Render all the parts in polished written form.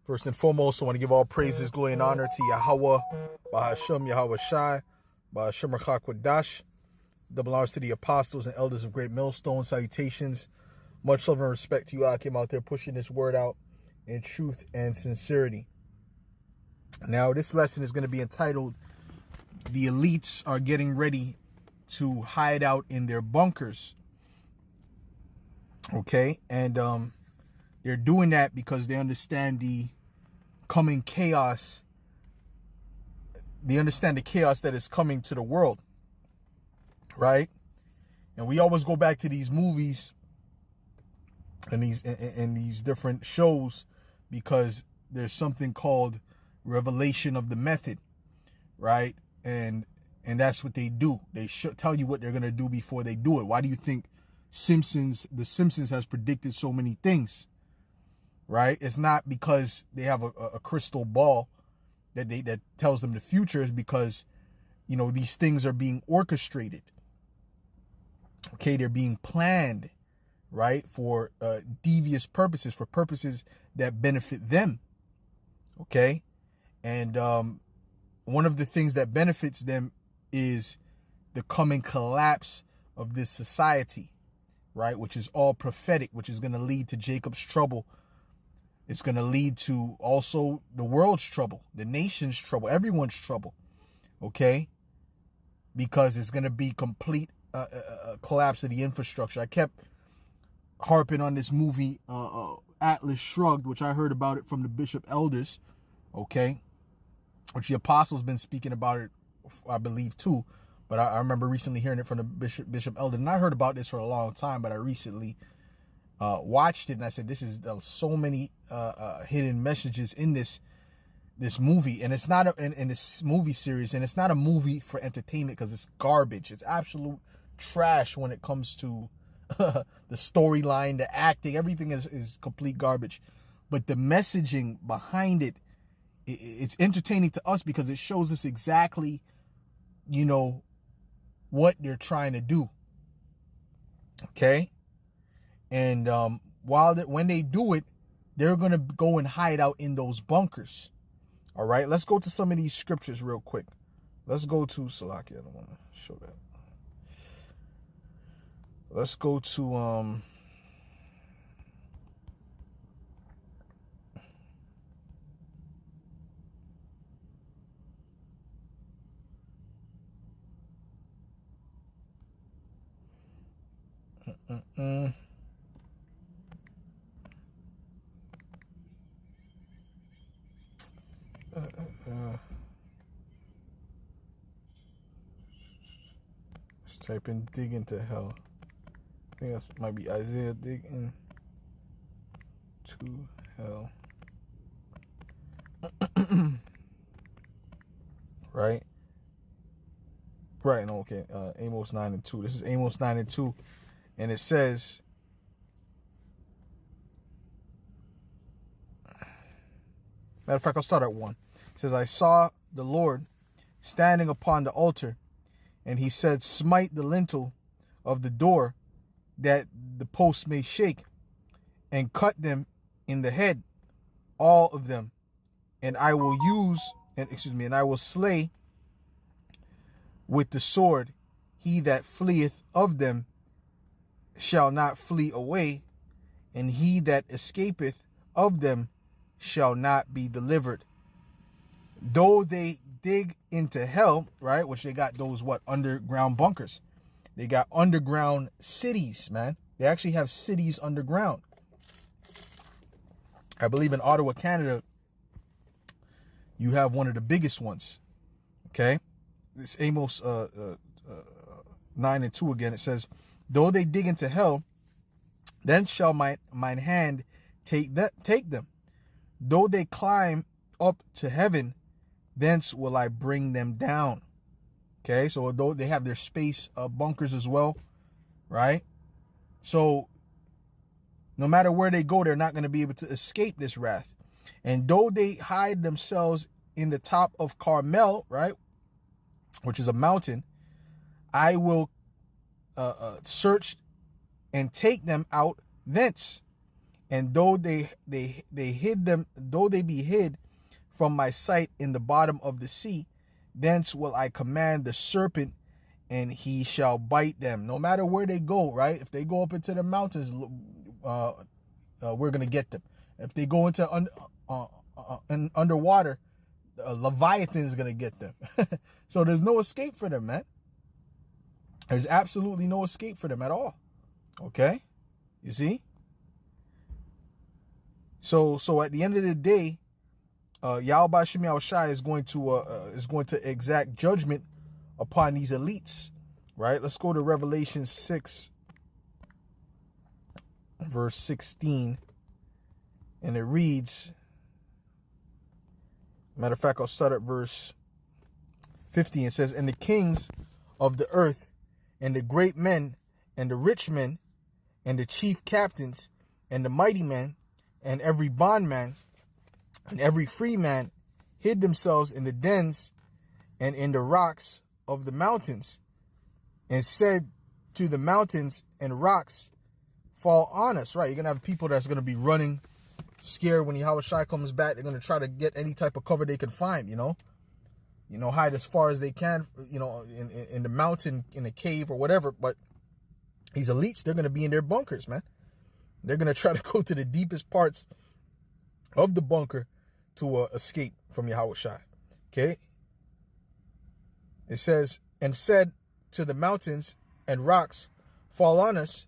First and foremost, I want to give all praises, glory, and honor to Yahweh, Bahashem, Yahweh Shai, Bahashem Rachakwadash. Double honors to the apostles and elders of Great Millstone. Salutations. Much love and respect to you. I came out there pushing this word out in truth and sincerity. Now, this lesson is going to be entitled, The Elites Are Getting Ready to Hide Out in Their Bunkers. Okay, and they're doing that because they understand the coming chaos. They understand the chaos that is coming to the world, right? And we always go back to these movies and these different shows because there's something called revelation of the method, right? And that's what they do. They should tell you what they're gonna do before they do it. Why do you think The Simpsons has predicted so many things? Right? It's not because they have a crystal ball that tells them the future. Is because, you know, these things are being orchestrated. Okay, they're being planned, right, for devious purposes, for purposes that benefit them. Okay, and one of the things that benefits them is the coming collapse of this society, right, which is all prophetic, which is going to lead to Jacob's trouble. It's going to lead to also the world's trouble, the nation's trouble, everyone's trouble, okay? Because it's going to be complete collapse of the infrastructure. I kept harping on this movie, Atlas Shrugged, which I heard about it from the Bishop Elders, okay? Which the apostles been speaking about it, I believe, too. But I remember recently hearing it from the Bishop Elder. And I heard about this for a long time, but I recently watched it, and I said, this is so many hidden messages in this movie. And it's not in this movie series, and it's not a movie for entertainment because it's garbage. It's absolute trash when it comes to the storyline, the acting. Everything is complete garbage. But the messaging behind it, it's entertaining to us because it shows us exactly, you know, what they're trying to do. Okay? And when they do it, they're going to go and hide out in those bunkers. All right, let's go to some of these scriptures real quick. Let's go to Salakia. I don't want to show that. Let's go to let's type in dig into hell. I think that might be Isaiah, dig in to hell. Right? Right, no, okay. Amos 9:2. This is Amos 9:2. And it says, matter of fact, I'll start at 1. It says, I saw the Lord standing upon the altar, and he said, smite the lintel of the door, that the post may shake, and cut them in the head, all of them, and I will slay with the sword he that fleeth of them shall not flee away, and he that escapeth of them shall not be delivered. Though they dig into hell, right, which they got those, underground bunkers. They got underground cities, man. They actually have cities underground. I believe in Ottawa, Canada, you have one of the biggest ones, okay? This Amos 9:2 again, it says, though they dig into hell, then shall mine hand take them. Though they climb up to heaven, thence will I bring them down. Okay, so though they have their space bunkers as well, right? So no matter where they go, they're not going to be able to escape this wrath. And though they hide themselves in the top of Carmel, right, which is a mountain, I will search and take them out thence, And though they hid them, though they be hid from my sight in the bottom of the sea, thence will I command the serpent, and he shall bite them. No matter where they go, right? If they go up into the mountains, we're gonna get them. If they go into underwater, Leviathan is gonna get them. So there's no escape for them, man. There's absolutely no escape for them at all. Okay, you see. So at the end of the day, Yahweh Shem Yahushai is going to exact judgment upon these elites, right? Let's go to Revelation 6, verse 16, and it reads. Matter of fact, I'll start at verse 50. It says, "And the kings of the earth, and the great men, and the rich men, and the chief captains, and the mighty men, and every bondman, and every free man, hid themselves in the dens and in the rocks of the mountains, and said to the mountains and rocks, fall on us." Right, you're going to have people that's going to be running, scared when Yahushua comes back. They're going to try to get any type of cover they can find, hide as far as they can, in the mountain, in a cave or whatever. But these elites, they're going to be in their bunkers, man. They're going to try to go to the deepest parts of the bunker to escape from Yahushua. Okay. It says, "And said to the mountains and rocks, fall on us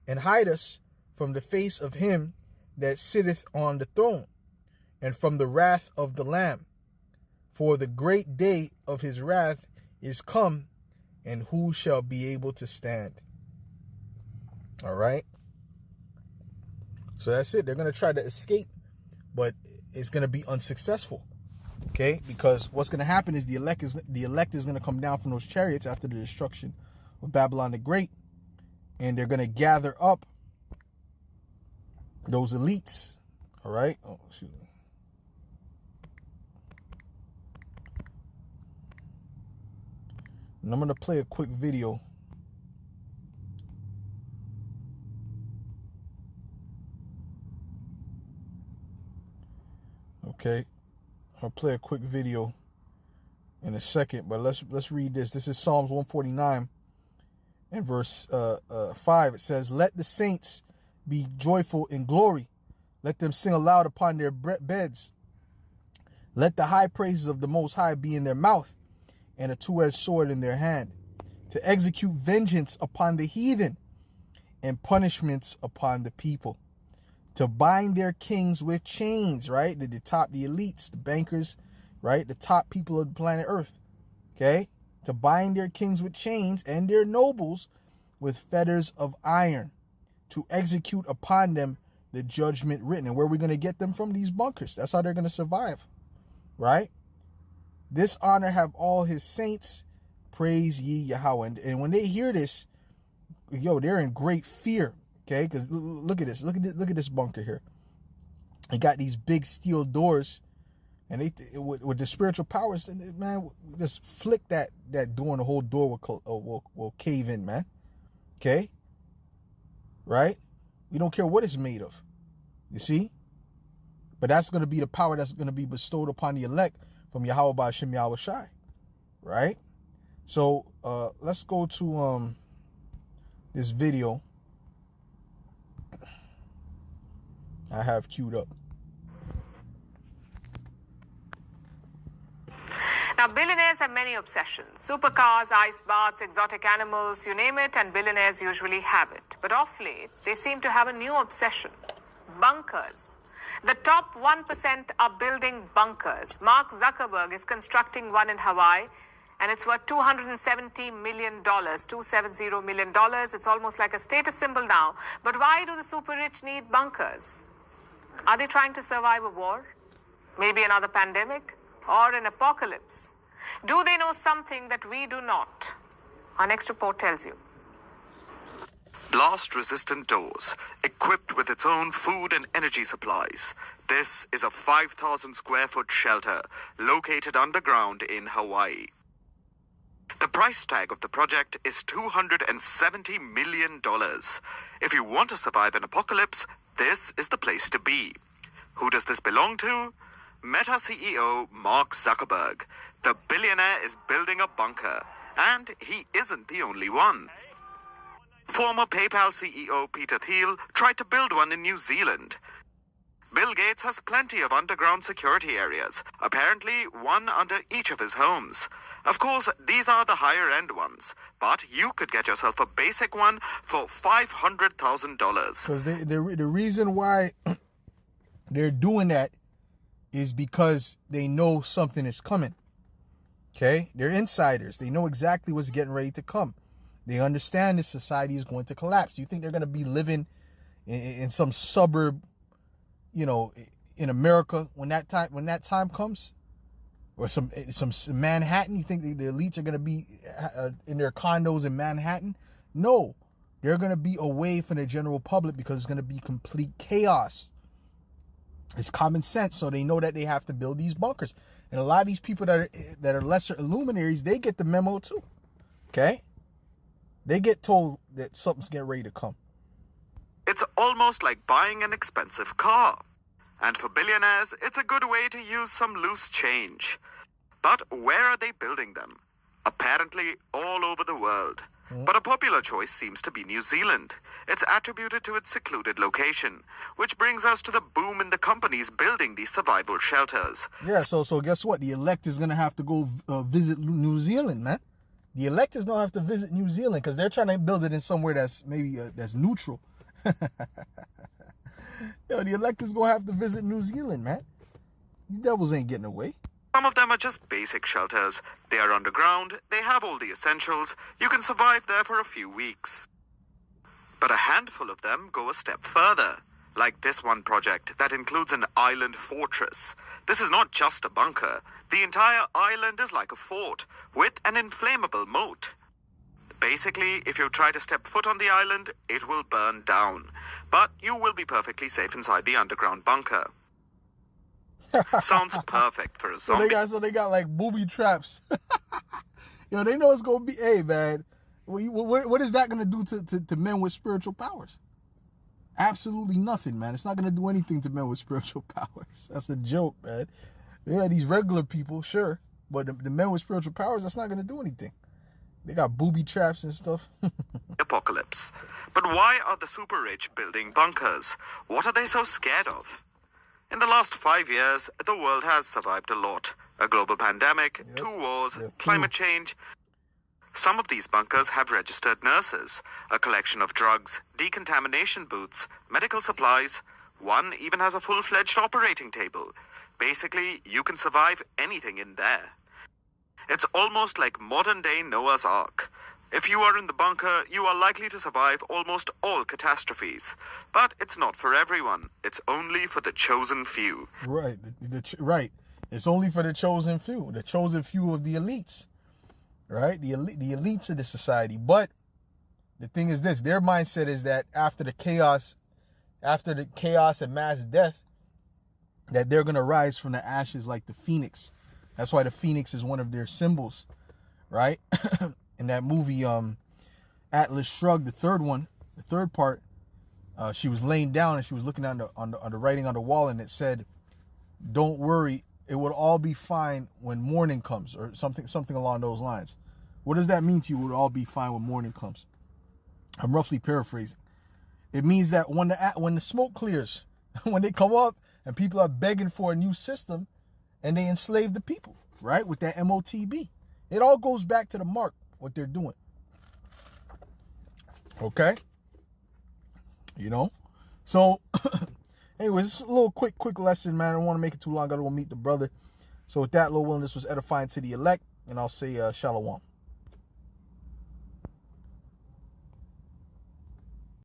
and hide us from the face of him that sitteth on the throne, and from the wrath of the Lamb. For the great day of his wrath is come, and who shall be able to stand?" All right. So that's it. They're going to try to escape, but it's going to be unsuccessful. Okay, because what's going to happen is the elect is going to come down from those chariots after the destruction of Babylon the Great, and they're going to gather up those elites. All right. Oh, shoot. And I'm going to play a quick video. Okay. I'll play a quick video in a second, but let's read this. This is Psalms 149 and verse 5. It says, "Let the saints be joyful in glory. Let them sing aloud upon their beds. Let the high praises of the Most High be in their mouth, and a two-edged sword in their hand, to execute vengeance upon the heathen and punishments upon the people, to bind their kings with chains," right? The elites, the bankers, right? The top people of the planet Earth, okay? To bind their kings with chains and their nobles with fetters of iron, to execute upon them the judgment written. And where are we going to get them from? These bunkers. That's how they're going to survive, right? "This honor have all his saints, praise ye Yahweh." And when they hear this, they're in great fear. Okay, because look at this. Look at this bunker here. They got these big steel doors, and with the spiritual powers, man, just flick that door, and the whole door will cave in, man. Okay, right? We don't care what it's made of. You see, but that's going to be the power that's going to be bestowed upon the elect from Yahweh Shem Yahushai, right? So let's go to this video I have queued up. Now, billionaires have many obsessions. Supercars, ice baths, exotic animals, you name it, and billionaires usually have it. But of late, they seem to have a new obsession. Bunkers. The top 1% are building bunkers. Mark Zuckerberg is constructing one in Hawaii, and it's worth $270 million, $270 million. It's almost like a status symbol now. But why do the super rich need bunkers? Are they trying to survive a war? Maybe another pandemic? Or an apocalypse? Do they know something that we do not? Our next report tells you. Blast-resistant doors, equipped with its own food and energy supplies. This is a 5,000 square foot shelter located underground in Hawaii. The price tag of the project is $270 million. If you want to survive an apocalypse, this is the place to be. Who does this belong to? Meta CEO Mark Zuckerberg. The billionaire is building a bunker, and he isn't the only one. Former PayPal CEO Peter Thiel tried to build one in New Zealand. Bill Gates has plenty of underground security areas, apparently one under each of his homes. Of course, these are the higher-end ones, but you could get yourself a basic one for $500,000. Because the reason why they're doing that is because they know something is coming. Okay? They're insiders. They know exactly what's getting ready to come. They understand this society is going to collapse. You think they're going to be living in some suburb, you know, in America when that time comes? Or some Manhattan? You think the elites are going to be in their condos in Manhattan? No. They're going to be away from the general public because it's going to be complete chaos. It's common sense, so they know that they have to build these bunkers. And a lot of these people that are lesser luminaries, they get the memo too. Okay? They get told that something's getting ready to come. It's almost like buying an expensive car. And for billionaires, it's a good way to use some loose change. But where are they building them? Apparently all over the world. But a popular choice seems to be New Zealand. It's attributed to its secluded location, which brings us to the boom in the companies building these survival shelters. Yeah, so guess what? The elect is going to have to go visit New Zealand, man. The elect is going to have to visit New Zealand because they're trying to build it in somewhere that's maybe that's neutral. Yo, the elect is going to have to visit New Zealand, man. These devils ain't getting away. Some of them are just basic shelters. They are underground, they have all the essentials, you can survive there for a few weeks. But a handful of them go a step further, like this one project that includes an island fortress. This is not just a bunker. The entire island is like a fort, with an inflammable moat. Basically, if you try to step foot on the island, it will burn down. But you will be perfectly safe inside the underground bunker. Sounds perfect for a zombie. So they got like booby traps. Yo, they know it's gonna be. Hey, man, what is that gonna do to men with spiritual powers? Absolutely nothing, man. It's not gonna do anything to men with spiritual powers. That's a joke, man. Yeah, these regular people, sure, but the men with spiritual powers, that's not gonna do anything. They got booby traps and stuff. Apocalypse. But why are the super rich building bunkers? What are they so scared of? In the last 5 years, the world has survived a lot. A global pandemic, 2 wars, climate change. Some of these bunkers have registered nurses, a collection of drugs, decontamination booths, medical supplies. One even has a full-fledged operating table. Basically, you can survive anything in there. It's almost like modern-day Noah's Ark. If you are in the bunker, you are likely to survive almost all catastrophes. But it's not for everyone. It's only for the chosen few. Right. Right. It's only for the chosen few. The chosen few of the elites. Right? The elites of the society. But the thing is this. Their mindset is that after the chaos and mass death, that they're going to rise from the ashes like the phoenix. That's why the phoenix is one of their symbols. Right? In that movie, Atlas Shrugged, the third part, she was laying down and she was looking on the writing on the wall, and it said, "Don't worry, it will all be fine when morning comes," or something along those lines. What does that mean to you? It will all be fine when morning comes. I'm roughly paraphrasing. It means that when the smoke clears, when they come up and people are begging for a new system, and they enslave the people, right? With that MOTB, it all goes back to the mark. What they're doing. Okay? You know? So, anyways, this is a little quick lesson, man. I don't want to make it too long. I gotta go meet the brother. So with that, Lord willing, this was edifying to the elect. And I'll say shalom.